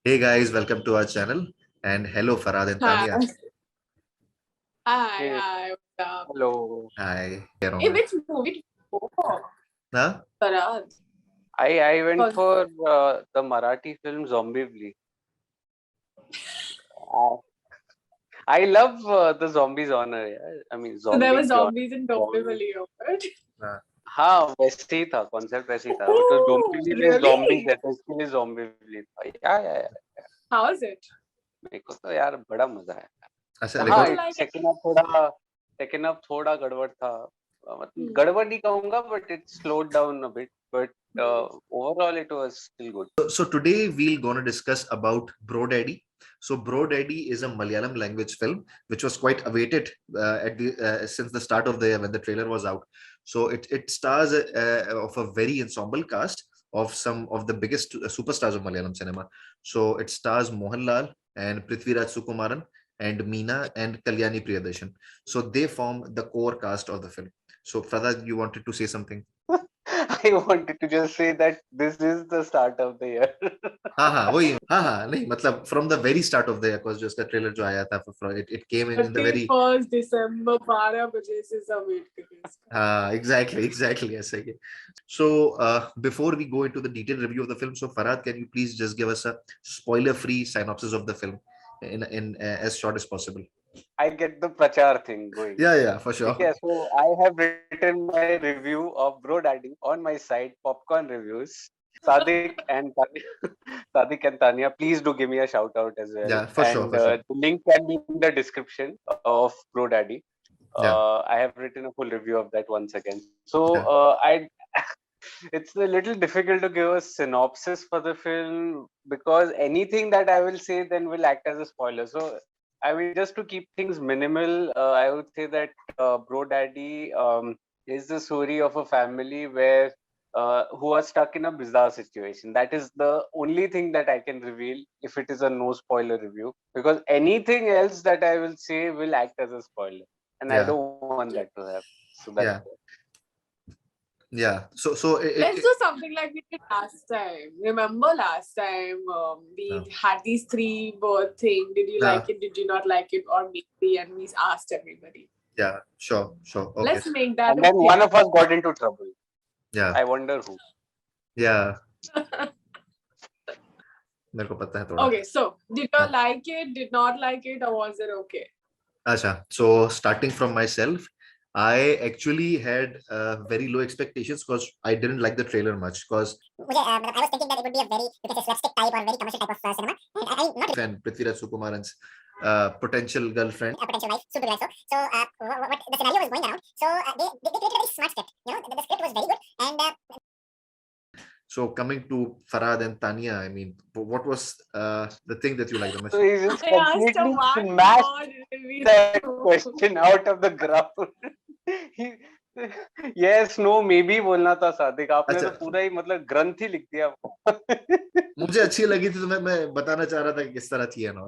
Hey guys, welcome to our channel and hello Farad and Hi. Tania. Hi, Hey, hi, what's up? hello. Hi. कह रहा हूँ Hey, मैं. which movie did you go for? हाँ? Parad. I went Cause for the Marathi film Zombie. Uh, I love the zombie genre. Yeah. I mean, so there were zombie genre. zombies in Dombivli, right? हाँ. हाँ वैसे ही था concept वैसे ही था it was Oh, Dombivli में zombies really? थे तो इसके लिए Zombie था yeah. How is it? मेरे को तो यार बड़ा मजा आया अच्छा How हाँ did you record. like it? second half थोड़ा गड़बड़ था मतलब Hmm. गड़बड़ नहीं कहूँगा but it slowed down a bit but Hmm. overall it was still good. So today we're gonna discuss about Bro Daddy. So Bro Daddy is a Malayalam language film which was quite awaited at the since the start of the year when the trailer was out. So it stars of a very ensemble cast of some of the biggest superstars of Malayalam cinema. So it stars Mohanlal and Prithviraj Sukumaran and Meena and Kalyani Priyadarshan. So they form the core cast of the film. So Pradha, you wanted to say something? I wanted to just say that this is the start of the year. हाँ वही हाँ नहीं मतलब from the very start of the year was just the trailer जो आया था it came in the very 31st December 12 बजे से सब wait कर रहे हैं इसका. हाँ exactly ऐसा ही है. So before we go into the detailed review of the film, so Farhad, can you please just give us a spoiler-free synopsis of the film in as short as possible? I get the Prachar thing going. Yeah for sure. Okay, so I have written my review of Bro Daddy on my site, Popcorn Reviews. Sadik and Sadik and Tanya, please do give me a shout out as well. Yeah, for sure. And the link can be in the description of Bro Daddy. Yeah. I have written a full review of that once again. So Yeah. it's a little difficult to give a synopsis for the film because anything that I will say then will act as a spoiler. So I mean, just to keep things minimal, I would say that Bro Daddy is the story of a family where who are stuck in a bizarre situation. That is the only thing that I can reveal if it is a no spoiler review, because anything else that I will say will act as a spoiler, and I Yeah. don't want that to happen. So that's Yeah. So Let's do something like we did last time. Remember last time we had these 3 word thing. Did you like it? Did you not like it? Or maybe, and we asked everybody. Yeah, sure. Okay. Let's make that. And then one of us got into trouble. Yeah. I wonder who. Yeah. मेरे को पता है थोड़ा. Okay, so did you like it? Did not like it? Or was it okay? Acha, so starting from myself, I actually had very low expectations because I didn't like the trailer much because I was thinking that it would be a very, you can say, slapstick type or very commercial type of cinema. And I not fan Prithviraj Sukumaran's potential girlfriend. Potential wife, soon to be wife. So what the scenario was going around. So they created a very smart script. You know, the script was very good. And So coming to Farhad and Tanya, I mean, what was the thing that you liked the most? So he just I asked completely her smashed that question out of the ground. Yes, no, maybe बोलना था सादिक. आपने तो पूरा ही मतलब ग्रंथ ही लिख दिया. मुझे अच्छी लगी थी तो मैं बताना चाह रहा था कि किस तरह थी ना.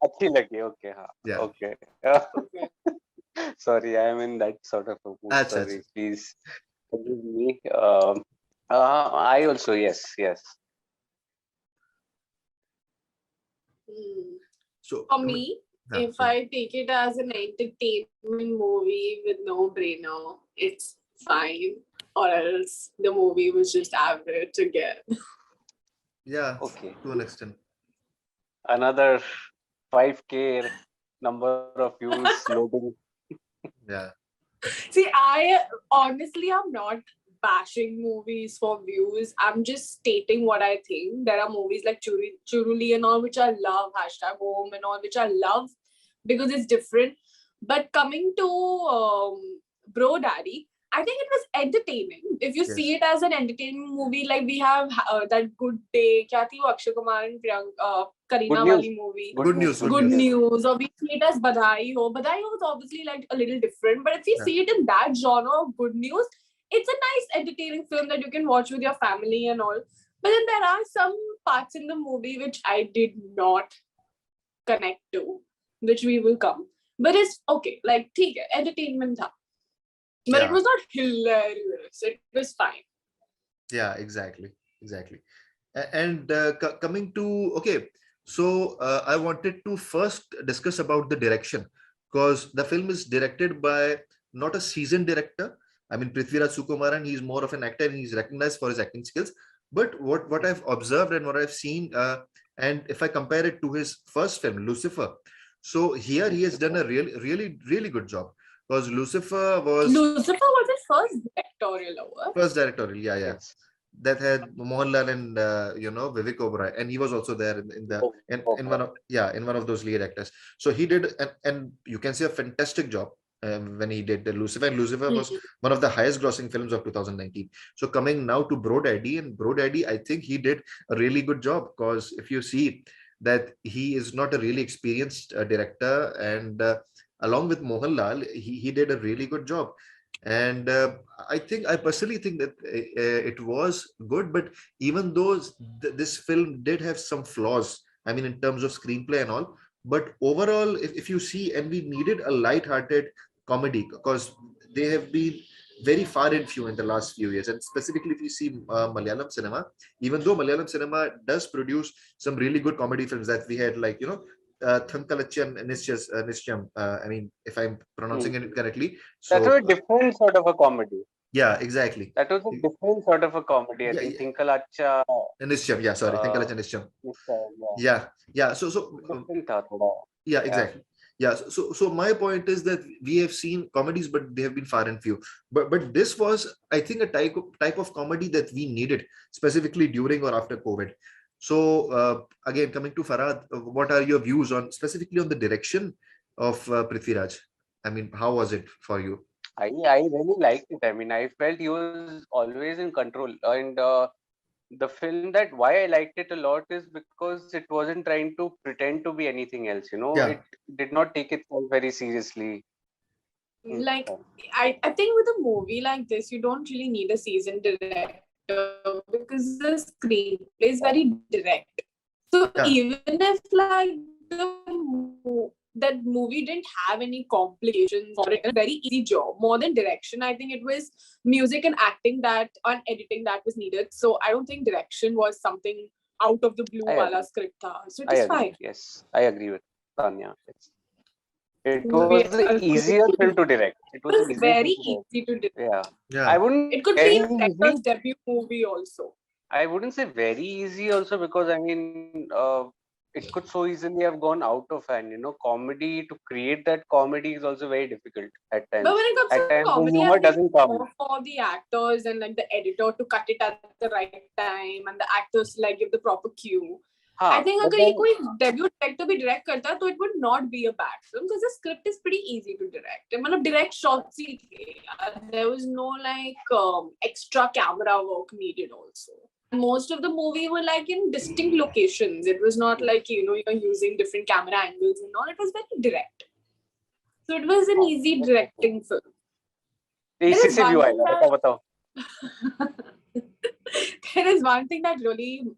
अच्छी लगी. Okay, हाँ. Yeah. Okay. Sorry, I am in that sort of a mood. Sorry, please forgive me. I also yes. So for me, if I take it as an entertainment movie with no brainer, it's fine. Or else the movie was just average again. Yeah. Okay. To an extent. Another 5K number of views loading. Yeah. See, I honestly am not bashing movies for views. I'm just stating what I think. There are movies like Churuli and all, which I love, #home and all, which I love because it's different. But coming to Bro Daddy, I think it was entertaining. If you see it as an entertainment movie, like we have that Good Day, kya thi wo Akshay Kumar and Kareena wali movie. Good news. Or we see it as Badhai Ho. Badhai Ho is obviously like a little different, but if you see it in that genre of Good News, it's a nice entertaining film that you can watch with your family and all. But then there are some parts in the movie which I did not connect to, which we will come. But it's okay, like theek hai, entertainment tha. But it was not hilarious. It was fine. Yeah, exactly. And coming to, okay, so I wanted to first discuss about the direction, because the film is directed by not a seasoned director. I mean, Prithviraj Sukumaran, he's more of an actor and he's recognized for his acting skills. But what I've observed and what I've seen, and if I compare it to his first film, Lucifer, so here he has done a really good job, because Lucifer was Lucifer was his first directorial over. first directorial, yeah, Yes. that had Mohanlal and Vivek Oberoi, and he was also there in the Oh, in one of, yeah, in one of those lead actors. So he did, and you can say a fantastic job when he did the Lucifer. And Lucifer was one of the highest grossing films of 2019. So coming now to Bro Daddy, and Bro Daddy, I think he did a really good job, because if you see that he is not a really experienced director, and along with Mohanlal, he did a really good job. And I personally think that it was good, but even though this film did have some flaws, I mean, in terms of screenplay and all, but overall, if you see, and we needed a light-hearted comedy, because they have been very far and few in the last few years. And specifically, if you see Malayalam cinema, even though Malayalam cinema does produce some really good comedy films, that we had, like, Thankalachyan Nischam, I mean, if I'm pronouncing it correctly. That So was a different sort of a comedy. yeah, exactly. That was a different sort of a comedy. I Yeah, think yeah. Tinkalacha. Nischam, yeah, sorry, Uh, Thankalachyan Nischam. yeah, Yeah. So different tha thoda. yeah, Yeah. exactly. Yeah, so my point is that we have seen comedies, but they have been far and few. But this was, I think, a type of comedy that we needed, specifically during or after COVID. So again, coming to Farad, what are your views on, specifically on the direction of Prithviraj? I mean, how was it for you? I really liked it. I mean, I felt he was always in control. And the film, that why I liked it a lot is because it wasn't trying to pretend to be anything else. Yeah, It did not take itself very seriously. Like, Yeah. I think with a movie like this, you don't really need a seasoned director because the screenplay is very direct. So yeah, even if like that movie didn't have any complications or a very easy job, more than direction, I think it was music and acting that and editing that was needed. So I don't think direction was something out of the blue I wala agree. script tha. So it I is agree. fine. Yes, I agree with Tanya. It We was the agree. easier film to direct. It It was the was easier very film to direct. easy to direct. Yeah. I yeah, wouldn't It say could very be a easy. director's debut movie also. I wouldn't say very easy also, because I mean, it could so easily have gone out of hand. Comedy, to create that comedy is also very difficult at But times. when it comes At to times the comedy, I humor think doesn't come. more for the actors and like the editor to cut it at the right time and the actors to like give the proper cue. I think But अगर ये then कोई debut director भी direct करता तो it would not be a bad film because the script is pretty easy to direct. मतलब direct shots ही थे. There was no like extra camera work needed also. Most of the movie were like in distinct locations. It was not like you're using different camera angles and all. It was very direct. So it was an easy directing film. There इसी is से one view thing आएगा. that बताओ. there is one thing that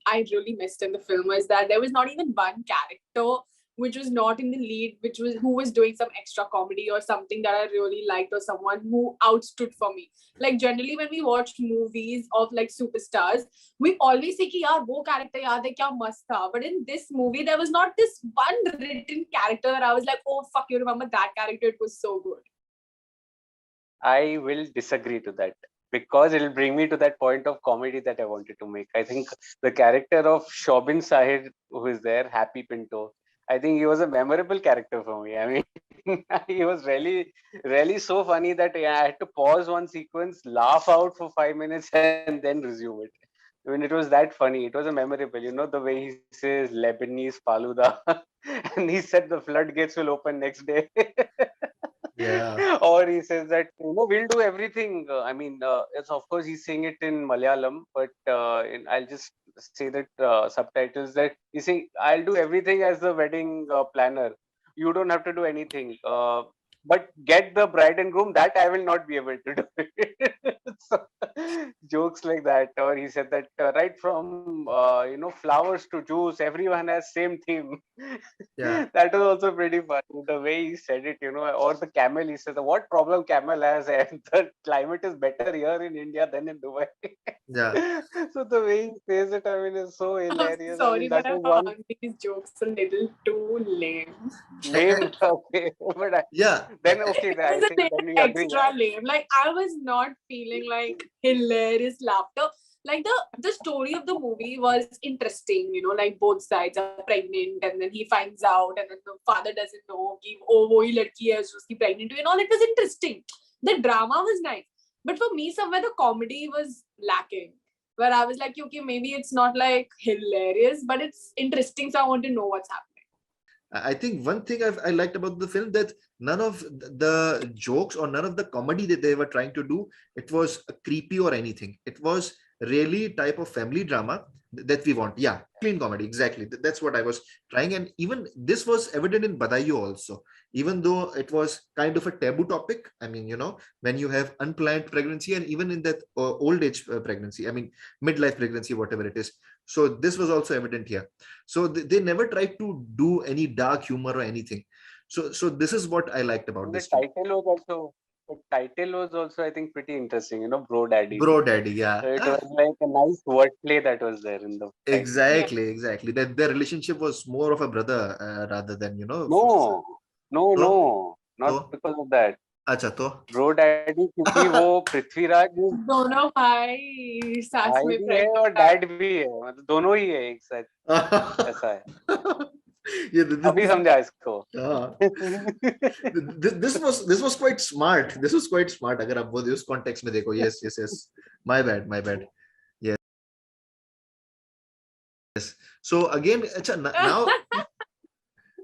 I really missed in the film is that there was not even one character which was not in the lead, who was doing some extra comedy or something that I really liked, or someone who outstood for me. Like generally when we watch movies of like superstars, we always say कि यार वो character याद है क्या मस्त था. But in this movie there was not this one written character. I was like, oh fuck, you remember that character? It was so good. I will disagree to that, because it will bring me to that point of comedy that I wanted to make. I think the character of Soubin Shahir, who is there, Happy Pinto, I think he was a memorable character for me. I mean, he was really, really so funny that I had to pause one sequence, laugh out for 5 minutes, and then resume it. I mean, it was that funny. It was a memorable, the way he says Lebanese Faluda, and he said the floodgates will open next day. yeah, Or he says that we'll do everything. I mean, it's, of course he's saying it in Malayalam, but I'll just say that subtitles, that he's saying, I'll do everything as the wedding planner. You don't have to do anything. but get the bride and groom, that I will not be able to do it. So, jokes like that. Or he said that right from flowers to juice, everyone has same theme. Yeah. That was also pretty funny. The way he said it, or the camel, he said, what problem camel has? And the climate is better here in India than in Dubai. Yeah. So the way he says it, I mean, is so I'm hilarious. I sorry, mean, that but I was one found these jokes a little too lame. lame. Okay, but Yeah. then okay, It I was a think little then we agree. extra lame. Like I was not feeling like hilarious laughter. Like the story of the movie was interesting, like both sides are pregnant and then he finds out and then the father doesn't know कि वो ही लड़की है जो उसकी pregnant हुई and all. It was interesting. The drama was nice. But for me, somewhere the comedy was lacking. Where I was like, okay, maybe it's not like hilarious, but it's interesting. So I want to know what's happening. I think one thing I liked about the film, that none of the jokes or none of the comedy that they were trying to do, it was creepy or anything. It was really type of family drama that we want. Yeah, clean comedy, exactly. That's what I was trying. And even this was evident in Badayu also, even though it was kind of a taboo topic. I mean, when you have unplanned pregnancy and even in that old age pregnancy, I mean, midlife pregnancy, whatever it is. So this was also evident here. So they never tried to do any dark humor or anything. So this is what I liked about And the this film. title was also, I think, pretty interesting. Bro daddy. Bro daddy, yeah. So it was like a nice wordplay that was there in the title. Exactly. That their relationship was more of a brother rather than No, not तो because of that. अच्छा तो Bro daddy, क्योंकि वो पृथ्वीराज दोनों भाई साथ भाई में भी है और pregnant डैड भी है, मतलब दोनों ही है एक साथ, ऐसा है. yeah, अभी समझा इसको. this was quite smart. This was quite smart. अगर आप वो उस context में देखो, yes. My bad. Yes. So again, अच्छा now.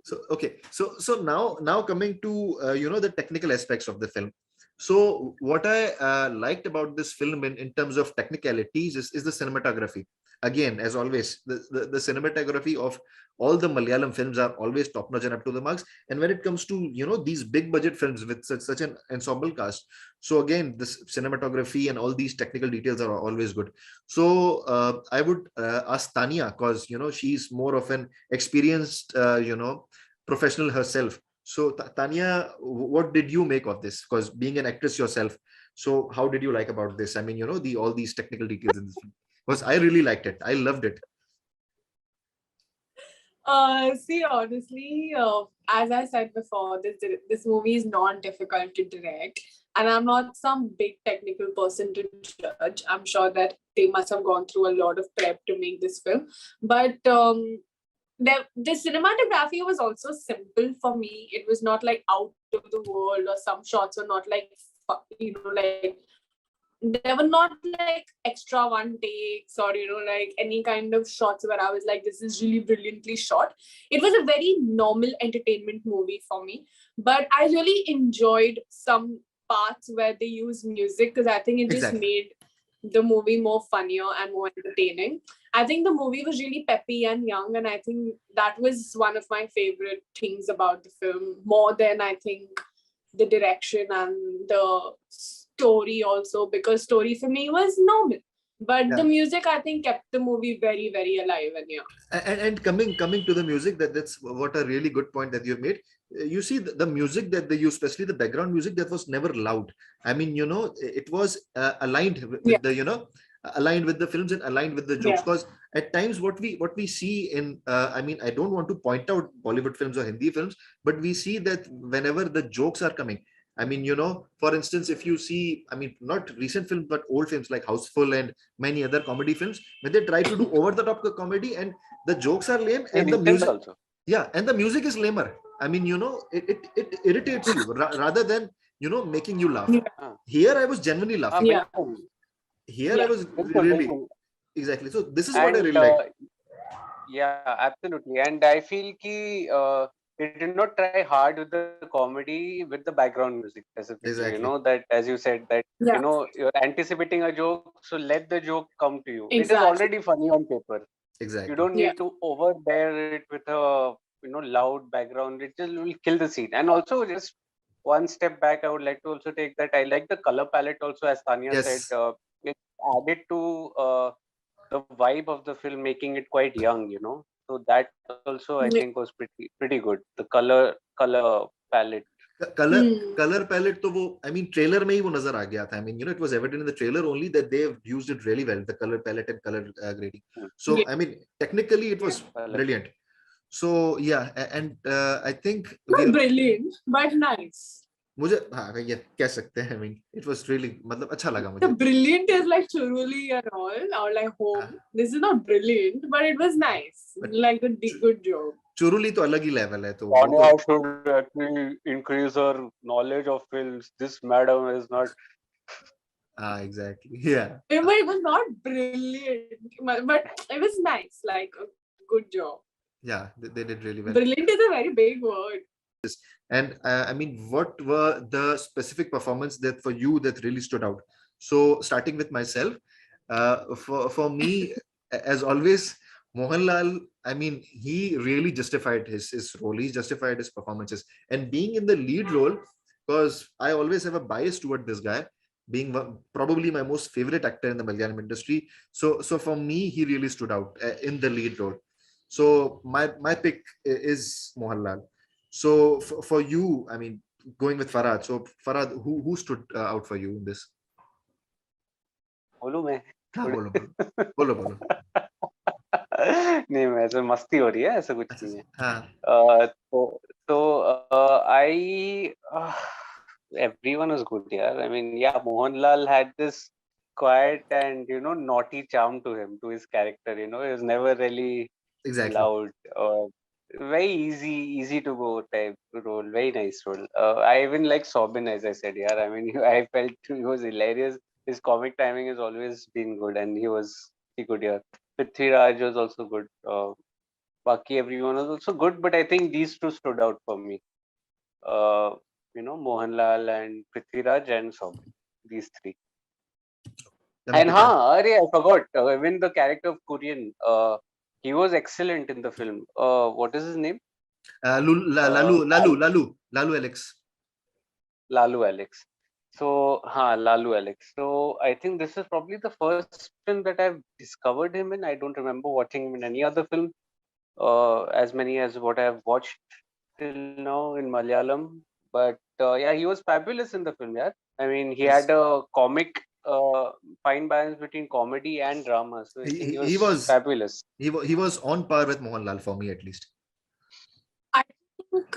So okay, so now coming to the technical aspects of the film. So what I liked about this film in terms of technicalities is the cinematography. Again, as always, the cinematography of all the Malayalam films are always top notch and up to the marks. And when it comes to these big budget films with such an ensemble cast, so again, this cinematography and all these technical details are always good. So I would ask Tania, because she's more of an experienced professional herself. So Tanya, what did you make of this? Because being an actress yourself, so how did you like about this? I mean, the all these technical details in this film. Because I really liked it. I loved it. See, honestly, as I said before, this movie is not difficult to direct, and I'm not some big technical person to judge. I'm sure that they must have gone through a lot of prep to make this film, but the cinematography was also simple for me. It was not like out of the world, or some shots were not like like there were not like extra one takes or like any kind of shots where I was like, this is really brilliantly shot. It was a very normal entertainment movie for me, but I really enjoyed some parts where they use music, because I think it just Exactly. made the movie more funnier and more entertaining. I think the movie was really peppy and young, and I think that was one of my favorite things about the film, more than I think the direction and the story also, because story for me was normal. But the music, I think, kept the movie very, very alive and young. And coming to the music, that's what a really good point that you've made. You see the music that they use, especially the background music, that was never loud. I mean, it was aligned with the aligned with the films and aligned with the jokes. Because at times what we see in I mean, I don't want to point out Bollywood films or Hindi films, but we see that whenever the jokes are coming, I mean, for instance, if you see, I mean, not recent films, but old films like Houseful and many other comedy films, when they try to do over the top comedy and the jokes are lame and the music also. Yeah, and the music is lamer. I mean, it irritates you rather than making you laugh. Here I was genuinely laughing. Here I was really exactly. So this is what I really like. Yeah, absolutely. And I feel ki it did not try hard with the comedy with the background music specifically. Exactly. That as you said that you're anticipating a joke, so let the joke come to you. It is already funny on paper. Exactly. You don't need to over bear it with a loud background. It just will kill the scene. And also just one step back, I would like to also take that I like the color palette also, as Tanya said. Yes. It added to the vibe of the film, making it quite young, So that also I think was pretty good. The color palette. Color palette तो वो I mean trailer में ही वो नजर आ गया था. I mean it was evident in the trailer only that they've used it really well, the color palette and color grading. So I mean technically it was brilliant. So yeah, and I think not brilliant but nice. मुझे हाँ ये कह सकते हैं. I mean it was really मतलब अच्छा लगा मुझे. The brilliant is like Churuli and all, or like Home. This is not brilliant, but it was nice. Like a good job. चुरुली तो अलग ही लेवल है. तो Tanya should actually increase her knowledge of films. This madam is not. Exactly. Yeah. It was not brilliant, but it was nice. Like a good job. Yeah, they did really well. Brilliant is a very big word. And I mean, what were the specific performance that for you that really stood out? So starting with myself, for me, as always, Mohanlal, I mean, he really justified his role. He justified his performances, and being in the lead role, because I always have a bias toward this guy, being probably my most favorite actor in the Malayalam industry. So for me, he really stood out in the lead role. So my pick is Mohanlal. So for you, I mean, going with Farhad. So Farhad, who stood out for you in this? बोलूं मैं? हाँ बोलो. नहीं, मैं ऐसे मस्ती हो रही है, ऐसा कुछ नहीं है. हाँ. I everyone was good here. I mean, yeah, Mohanlal had this quiet and naughty charm to him, to his character. He was never really loud or very easy to go type role. Very nice role. I even like Soubin, as I said. Yeah, I mean, I felt he was hilarious. His comic timing has always been good, and he good here. Prithviraj was also good. Baki everyone was also good, but I think these two stood out for me. Mohanlal and Prithviraj and Soubin. These three. And I forgot. Even the character of Korean, he was excellent in the film. What is his name? Lalu Alex. Lalu Alex. So, Lalu Alex. So, I think this is probably the first film that I've discovered him in. I don't remember watching him in any other film, as many as what I've watched till now in Malayalam. But yeah, he was fabulous in the film. Yeah, I mean, he had a comic, fine balance between comedy and drama. So I think he was fabulous. He was on par with Mohanlal for me, at least. I think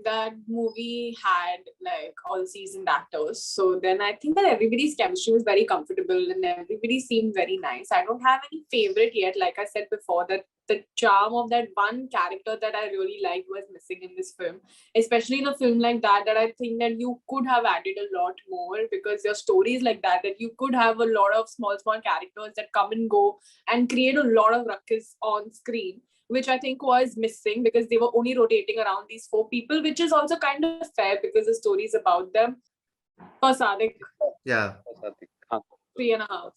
that movie had like all seasoned actors. So then I think that everybody's chemistry was very comfortable and everybody seemed very nice. I don't have any favorite yet. Like I said before, that the charm of that one character that I really liked was missing in this film. Especially in a film like that I think that you could have added a lot more, because your stories like that you could have a lot of small characters that come and go and create a lot of ruckus on screen, which I think was missing because they were only rotating around these 4 people, which is also kind of fair because the story is about them. For Sadik. Yeah. 3.5.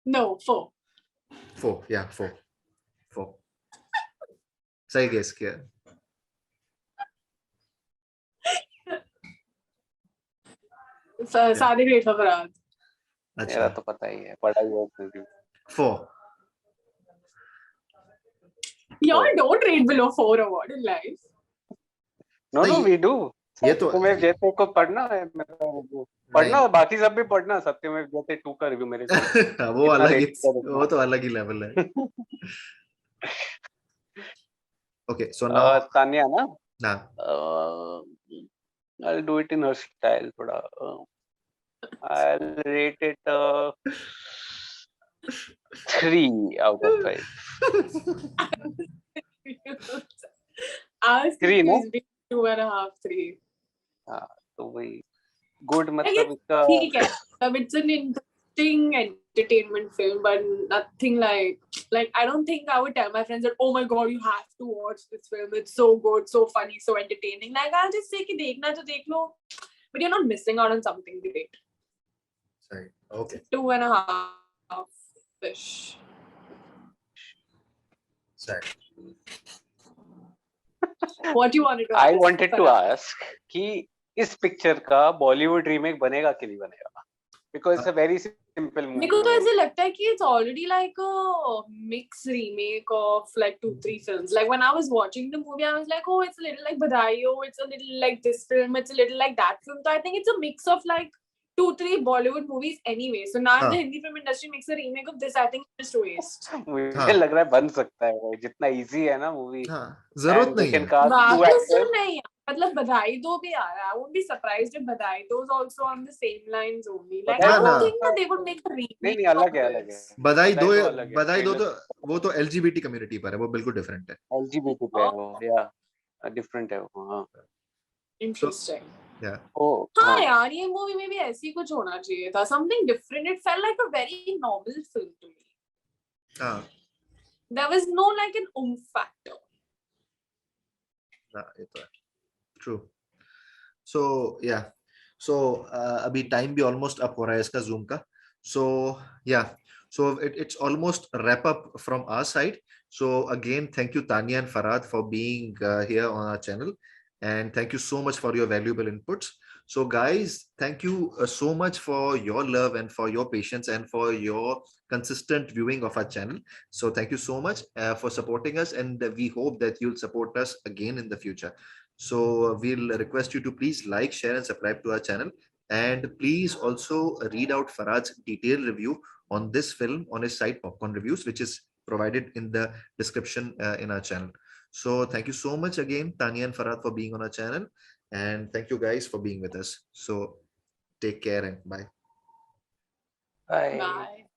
No, 4. 4. Yeah, 4. सही guess किया. Sadik rate for Farhad. मेरा तो पता ही है, पढ़ाई बहुत नहीं. 4. Y'all don't rate below 4 or what in life. No, we do. ये तो तुम्हें जैसे को पढ़ना है, पढ़ना और बाकी सब भी पढ़ना. सत्यमेव जयते 2 का रिव्यू मेरे से वो तो अलग ही लेवल है. Okay, so now Tanya na? Nah. I'll do it in her style thoda. I'll rate it 3 out of 5. I was 3 no? 2.5, 3. तो वही good मतलब इसका ठीक है. It's an interesting entertainment film, but nothing like I don't think I would tell my friends that, oh my god, you have to watch this film. It's so good, so funny, so entertaining. Like I'll just say कि देखना तो देख लो, but you're not missing out on something great. Sorry. Okay. 2.5 fish. Sorry. What you wanted to I ask? wanted to Farah? ask कि इस picture का Bollywood remake बनेगा कि नहीं बनेगा? Because it's a very simple movie. मेरे को तो ऐसे लगता है कि it's already like a mixed remake of like 2-3 films. Like when I was watching the movie, I was like, oh, it's a little like Badai, oh, it's a little like this film, it's a little like that film. So I think it's a mix of like 2-3 Bollywood movies anyway. So now if the Hindi film industry makes a remake of this, I think it's just a waste. मुझे लग रहा है बन सकता है भाई, जितना easy है ना movie. जरूरत नहीं है. बात तो सुन नहीं है. मतलब बधाई दो भी आ रहा है. I won't be surprised if बधाई दो is also on the same lines only. Like I don't think that they would make a remake. नहीं अलग है अलग है. बधाई दो तो वो तो LGBT कम्युनिटी पर है, वो बिल्कुल डिफरेंट है. LGBT पे है वो, या डिफरेंट है वो. हाँ. Interesting. Yeah. Oh. हाँ यार, ये मूवी में भी ऐसी कुछ होना चाहिए था. Something different. It felt like a very normal film to me. हाँ. There was no like an factor. हाँ, ये तो है. True. So yeah. So अभी time भी almost up हो रहा है इसका Zoom का. So yeah. So it's almost wrap up from our side. So again, thank you Tanya and Farad for being here on our channel, and thank you so much for your valuable inputs. So guys, thank you so much for your love and for your patience and for your consistent viewing of our channel. So thank you so much for supporting us, and we hope that you'll support us again in the future. So we'll request you to please like, share and subscribe to our channel, and please also read out Farad's detailed review on this film on his site Popcorn Reviews, which is provided in the description in our channel. So thank you so much again, Tanya and Farad, for being on our channel, and thank you guys for being with us. So take care and bye. Bye. Bye.